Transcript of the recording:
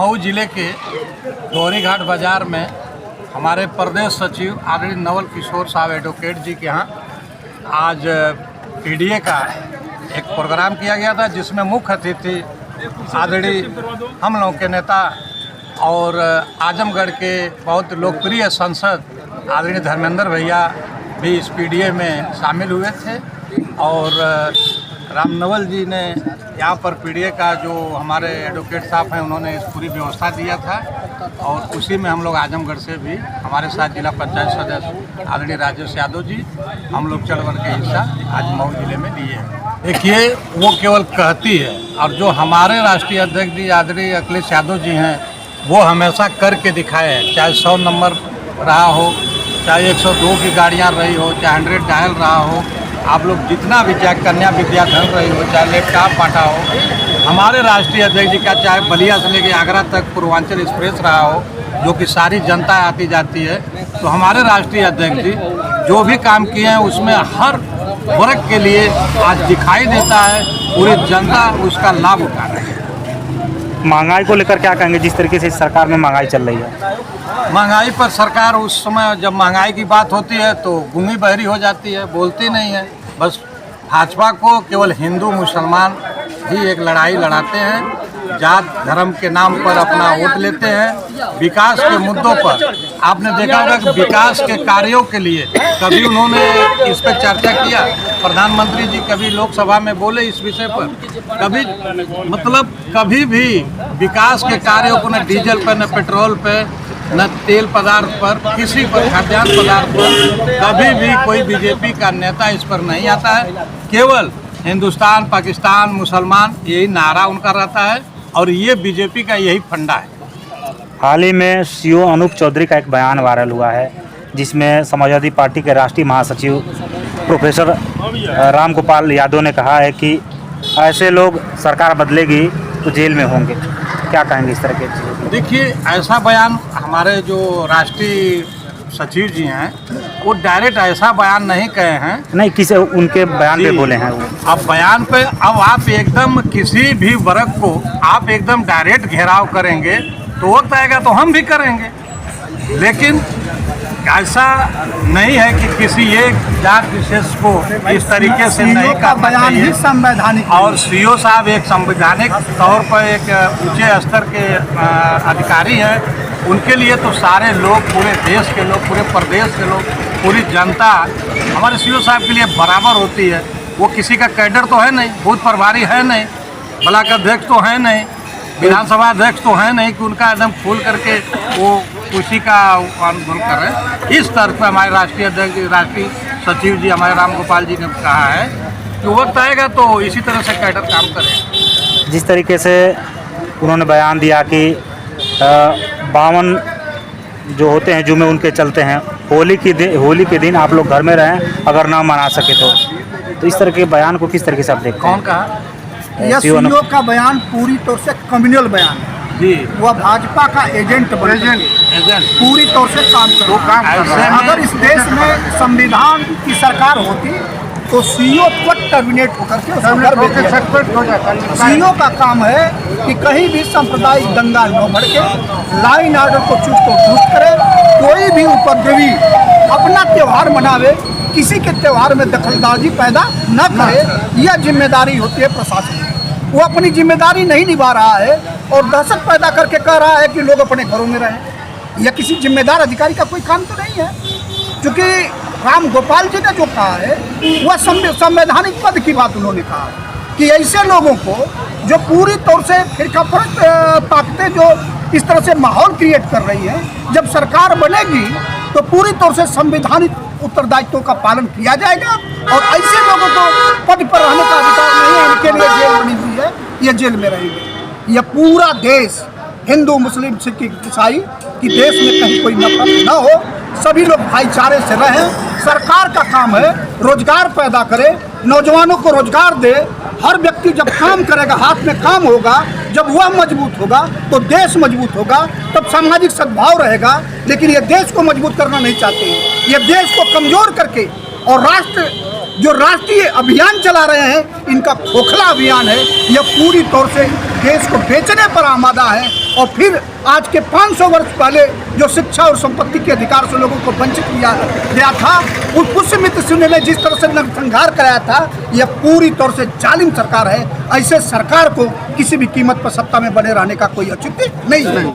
मऊ जिले के गौरी घाट बाज़ार में हमारे प्रदेश सचिव आदरणीय नवल किशोर साहब एडवोकेट जी के यहाँ आज पीडीए का एक प्रोग्राम किया गया था, जिसमें मुख्य अतिथि आदरणीय हम लोगों के नेता और आजमगढ़ के बहुत लोकप्रिय सांसद आदरणीय धर्मेंद्र भैया भी इस पीडीए में शामिल हुए थे। और रामनवल जी ने यहाँ पर पीडीए का जो हमारे एडवोकेट साहब हैं उन्होंने इस पूरी व्यवस्था दिया था, और उसी में हम लोग आजमगढ़ से भी हमारे साथ जिला पंचायत सदस्य आदरणीय राजेश यादव जी हम लोग चढ़ बढ़ के हिस्सा आज मऊ जिले में लिए हैं। देखिए, वो केवल कहती है, और जो हमारे राष्ट्रीय अध्यक्ष जी आदरणीय अखिलेश यादव जी हैं वो हमेशा करके दिखाए हैं। चाहे 100 नंबर रहा हो, चाहे 102 की गाड़ियाँ रही हो, चाहे 100 डायल रहा हो, आप लोग जितना भी, चाहे कन्या विद्याधन रही हो, चाहे लैपटॉप बांटा हो, हमारे राष्ट्रीय अध्यक्ष जी का चाहे बलिया से लेकर आगरा तक पूर्वांचल एक्सप्रेस रहा हो, जो कि सारी जनता आती जाती है, तो हमारे राष्ट्रीय अध्यक्ष जी जो भी काम किए हैं उसमें हर वर्ग के लिए आज दिखाई देता है, पूरी जनता उसका लाभ उठा रही है। महंगाई को लेकर क्या कहेंगे? जिस तरीके से सरकार में महंगाई चल रही है, महंगाई पर सरकार उस समय जब महंगाई की बात होती है तो गूंगी बहरी हो जाती है, बोलती नहीं है। बस भाजपा को केवल हिंदू मुसलमान ही एक लड़ाई लड़ाते हैं, जात धर्म के नाम पर अपना वोट लेते हैं। विकास के मुद्दों पर आपने देखा होगा कि विकास के कार्यों के लिए कभी उन्होंने इस पर चर्चा किया? प्रधानमंत्री जी कभी लोकसभा में बोले इस विषय पर? कभी, मतलब कभी भी विकास के कार्यों को न डीजल पर, न पेट्रोल पर, न तेल पदार्थ पर, किसी पर, खाद्यान्न पदार्थ पर कभी भी कोई बीजेपी का नेता इस पर नहीं आता है। केवल हिंदुस्तान, पाकिस्तान, मुसलमान, यही नारा उनका रहता है, और ये बीजेपी का यही फंडा है। हाल ही में सीओ अनूप चौधरी का एक बयान वायरल हुआ है, जिसमें समाजवादी पार्टी के राष्ट्रीय महासचिव प्रोफेसर रामगोपाल यादव ने कहा है कि ऐसे लोग सरकार बदलेगी तो जेल में होंगे। क्या कहेंगे इस तरह के चीज़ों? देखिए, ऐसा बयान हमारे जो राष्ट्रीय सचिव जी हैं वो डायरेक्ट ऐसा बयान नहीं कहे हैं। नहीं, किसी उनके बयान पे बोले हैं वो। अब बयान पे अब आप एकदम किसी भी वर्ग को आप एकदम डायरेक्ट घेराव करेंगे तो वक्त आएगा तो हम भी करेंगे, लेकिन ऐसा नहीं है कि किसी एक जात विशेष को इस तरीके से नहीं करना चाहिए। संवैधानिक और सीओ साहब एक संवैधानिक तौर पर एक ऊंचे स्तर के अधिकारी हैं, उनके लिए तो सारे लोग, पूरे देश के लोग, पूरे प्रदेश के लोग, पूरी जनता हमारे सीओ साहब के लिए बराबर होती है। वो किसी का कैडर तो है नहीं, बूथ प्रभारी है नहीं, ब्लॉक अध्यक्ष तो है नहीं, विधानसभा अध्यक्ष तो है नहीं कि उनका एकदम खोल करके वो उसी का आंदोलन कर रहे हैं। इस तरह पर हमारे राष्ट्रीय अध्यक्ष, राष्ट्रीय सचिव जी हमारे रामगोपाल जी ने कहा है कि वक्त आएगा तो इसी तरह से कैडर काम करें। जिस तरीके से उन्होंने बयान दिया कि 52 जो होते हैं जुम्मे उनके चलते हैं, होली के दिन आप लोग घर में रहें अगर ना मना सके तो इस तरह के बयान को किस तरीके से आप देखते हैं? कौन कहा? यह सीओ का बयान पूरी तौर से कम्युनल बयान है जी। वह भाजपा का एजेंट पूरी तौर से काम कर रहा है। अगर इस देश में संविधान की सरकार होती तो सीओ को टर्मिनेट होकर के सीओ का काम है कि कहीं भी सांप्रदायिक दंगा न भड़के, लाइन ऑर्डर को चुस्त करे, कोई भी उपद्रवी अपना त्यौहार मनावे, किसी के त्यौहार में दखलंदाजी पैदा न करे। यह जिम्मेदारी होती है प्रशासन की। वो अपनी जिम्मेदारी नहीं निभा रहा है और दहशत पैदा करके कह रहा है कि लोग अपने घरों में रहें। यह किसी जिम्मेदार अधिकारी का कोई काम तो नहीं है। क्योंकि रामगोपाल जी ने जो कहा है वह संवैधानिक पद की बात उन्होंने कहा कि ऐसे लोगों को जो पूरी तौर से फिरकापरस्त ताकतें जो इस तरह से माहौल क्रिएट कर रही हैं, जब सरकार बनेगी तो पूरी तौर से संवैधानिक उत्तरदायित्वों का पालन किया जाएगा, और ऐसे लोगों को पद पर रहने का अधिकार नहीं है। इनके लिए जेल बनी हुई है, ये जेल में रहेंगे। यह पूरा देश, हिंदू, मुस्लिम, सिख, ईसाई कि देश में कहीं कोई नफरत न हो, सभी लोग भाईचारे से रहें। सरकार का काम है रोजगार पैदा करे, नौजवानों को रोजगार दे। हर व्यक्ति जब काम करेगा, हाथ में काम होगा, जब वह मजबूत होगा तो देश मजबूत होगा, तब सामाजिक सद्भाव रहेगा। लेकिन ये देश को मजबूत करना नहीं चाहते, ये देश को कमजोर करके, और जो राष्ट्रीय अभियान चला रहे हैं, इनका खोखला अभियान है। यह पूरी तौर से देश को बेचने पर आमादा है। और फिर आज के 500 वर्ष पहले जो शिक्षा और संपत्ति के अधिकार से लोगों को वंचित किया गया था, उस पुष्यमित्र सिंह ने जिस तरह से नरसंहार कराया था, यह पूरी तौर से जालिम सरकार है। ऐसे सरकार को किसी भी कीमत पर सत्ता में बने रहने का कोई औचित्य नहीं है।